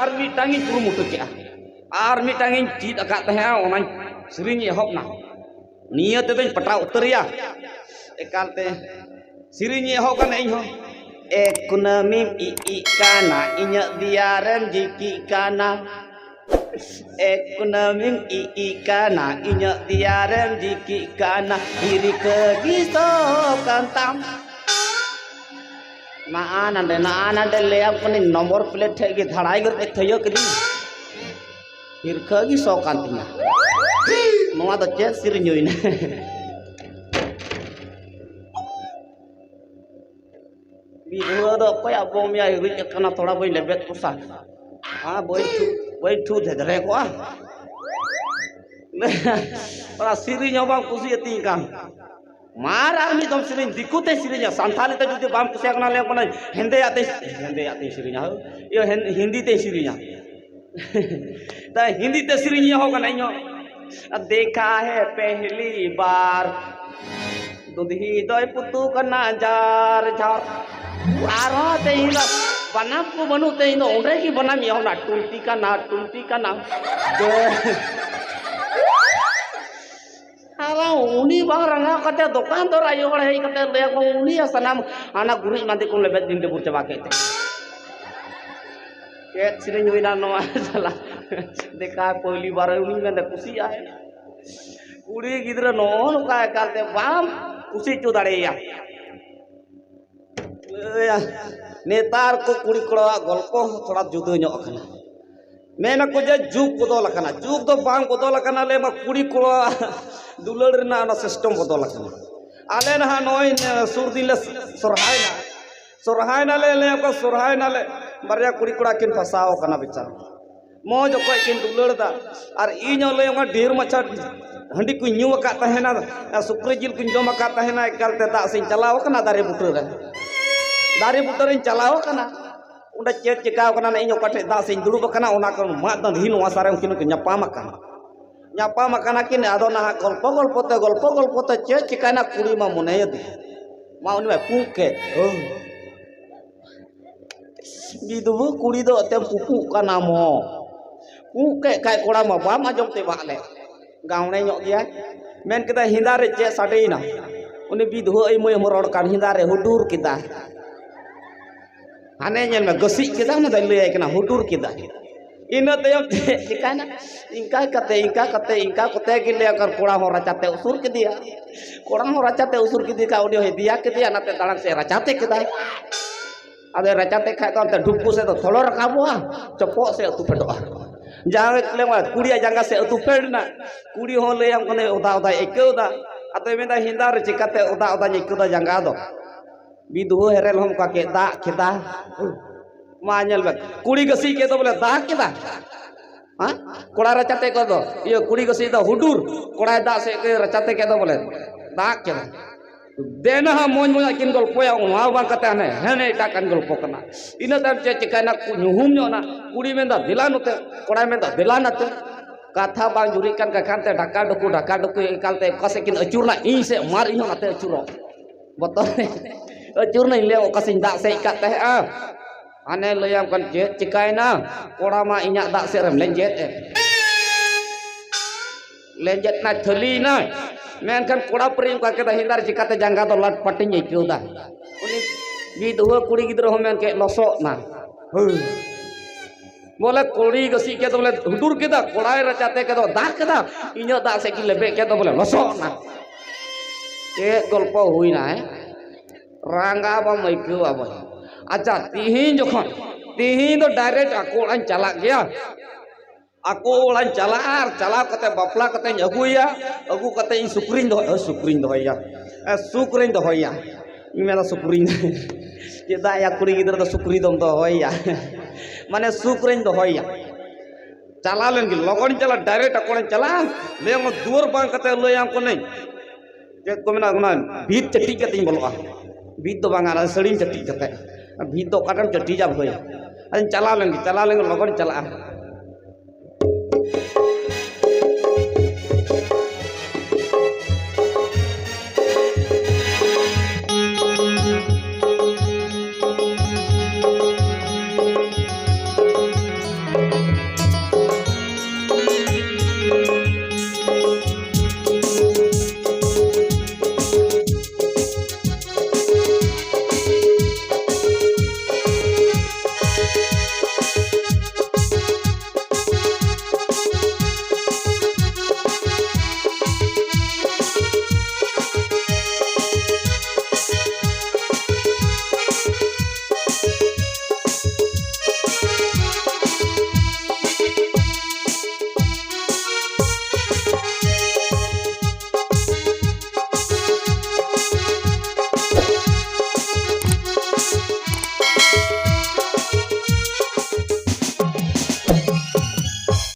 ar mitangi kurumutu kea ar mitangi cid akak teh onan sering ehop na niat teh patra utter ya ekalte sering ehop kan inho ekunamim I kana inyak diaren jiki kana ekunamim I kana inyak diaren jiki kana iri ke giso kantam naan ande le apni nomor plate है कि धड़ाई करते थयो कदी हिरखा की सौ कांतिया नोआ तो check सिरिन्योइन बिधुआ तो कोई अब मिया हिरिच कना थोड़ा बोई लेबेत कुसा हां बोई ठू धरे को para sirinya bang kusiati kan marah mi dom sirin dikute sirinya santali te judi bam kusiak na le kona hende ate sirinya yo hindi te sirinya ta hindi te sirinya ho kana inyo देखा है पहली बार दुधी दोय पुतु कना jar jar आरो ते हिला बनप को बनु ते ino onre ki banam yo na tulti kana Ala uni bang ranga kata dokan to ayo hore kata le ko uni sanam anak guru nanti ko lebet ding debur coba kete ket sini nyuina no salah देखा पहली बार uni में खुशी आए कुड़ी गिदरा no का करते balm खुशी चो दाड़े या नेतार को कुड़ी कोड़ा गल्प थोड़ा जुदा ᱧᱚᱜ ᱠᱟᱱᱟ मेना को जे जुग बदल करना जुग तो बांग बदल करना ले मा कुड़ी कोड़ा दुलड़ रना ना सिस्टम बदल करना आले ना नय सुर दिन ले सोरहाय ना ले को सोरहाय ना ले बारया कुड़ी कोड़ा किन फसाव करना बेचारा मौज को किन दुलड़ दा और इño ले मा ढेर मचा हंडी को न्यू का तहना सुक्री जिल को जम का तहना एकालते दा से चलाव करना दारे बुटर चलाव करना उंडा चेक चिकाव करना इño कटे दा से दुड़ुब करना ओना को मा दही नोआ सारे उनकिन को ᱧᱟᱯᱟᱢ ᱠᱟᱱᱟ ᱠᱤᱱ ᱟᱫᱚ ᱱᱟᱦᱟᱜ ᱜᱚᱞᱯᱚ ᱛᱮ ᱪᱮᱫ ᱪᱤᱠᱟᱭᱱᱟ ᱠᱩᱲᱤ ᱢᱟ ᱢᱚᱱᱮᱭᱮᱫᱮ ᱢᱟ ᱩᱱᱤ ᱢᱟ ᱯᱩᱠᱮ ᱵᱤᱫᱩᱵᱩ ᱠᱩᱲᱤ ᱫᱚ ᱮᱛᱮ ᱯᱩᱯᱩᱜ ᱠᱟᱱᱟ ᱢᱚ ᱯᱩᱠᱮ ᱠᱟᱭ ᱠᱚᱲᱟ ᱢᱟ ᱵᱟᱢ ᱟᱸᱡᱚᱢ ᱛᱮ ᱵᱟᱜᱞᱮ ᱜᱟᱣᱬᱮ ᱧᱚᱜ ᱜᱮᱭᱟᱭ ᱢᱮᱱ ᱠᱮᱫᱟ ᱦᱤᱸᱫᱟ ᱨᱮ ᱪᱮᱫ ᱥᱟᱰᱮᱭᱱᱟ ᱩᱱᱤ ᱵᱤᱫᱩ ᱟᱹᱭ ᱢᱚᱭ ᱨᱚᱲ ᱠᱟᱱ ᱦᱤᱸᱫᱟ ᱨᱮ ᱦᱩᱰᱩᱨ ᱠᱮᱫᱟ ᱦᱟᱱᱮ ᱧᱮᱞ ᱢᱮ ᱜᱟᱹᱥᱤᱡ ᱠᱮᱫᱟ ᱚᱱᱟ ᱫᱚᱭ ᱞᱟᱹᱭᱟᱭ ᱠᱟᱱᱟ ᱦᱩᱰᱩᱨ ᱠᱮᱫᱟ ina tayam chikana ingka kate gile akar kora ho racate usur ke dia kora ho racate usur ke dia ka audio he dia ke dia nate talang se racate ke dai ade racate kha to ante duppu se to tholor rakabo cepok se atu pedoa jangan lema kudia jangga se atu pedna kudi ho le am kone oda ekeu da ate menda hindar chikate oda ekeu da jangga do bidu herel hom ka ke da kita मान्यल बे कुड़ी गसी के तो बोले दाग के दा हां कोड़ा रचाते को दो ये कुड़ी गसी दा हुडूर कोड़ा दा से के रचाते के तो बोले दाग के देना हा मोज किन गल्प या वा बांग कते ने हेने एटा कान गल्प कना इना तम चे चिकाना नुहुम ᱧᱚᱜ कुड़ी मेंदा दिलानते कोड़ा मेंदा दिलानते कथा बांग जुरिकान का कानते ढाका डुकु एकालते कसे किन अचुरना इ से मार इ नाते अचुरो बतो अचुरना ले कसिन दा से काते आ ane layam kan jet cikaina koड़ा मा इñak dak se rem lenjet na thali na men kan koड़ा pring ka ke hindar cikate jangga to lat pating ikeu da uni bidua kuri gidro ho men ke losok na बोले कोड़ी गसी के तो बोले हुडूर के दा कोड़ा रचाते के तो dak के दा इñak dak se ki lebe ke to बोले losok na के गल्प हुई ना है rangga ba maikeu aba अच्छा तिहिन जोखन तिहिन तो डायरेक्ट आको ओड़ान चला गया आको ओड़ान चला कते बापला कते अगुया अगु कते इन सुक्रिन दोहया इन मेरा सुक्रिन चेदा या कुड़ी गिदर तो सुक्री दम दोहया माने सुक्रिन दोहया चला लेन की लगन चला डायरेक्ट आको ओड़ान चला ले म दुवर बांग कते लयाम को नहीं जे को मेना गुना भीत चटी कते बोलवा भीत तो बांगा सड़ीन चटी कते भीत तो काटन चटी जा भई चला लेंगे लगन चला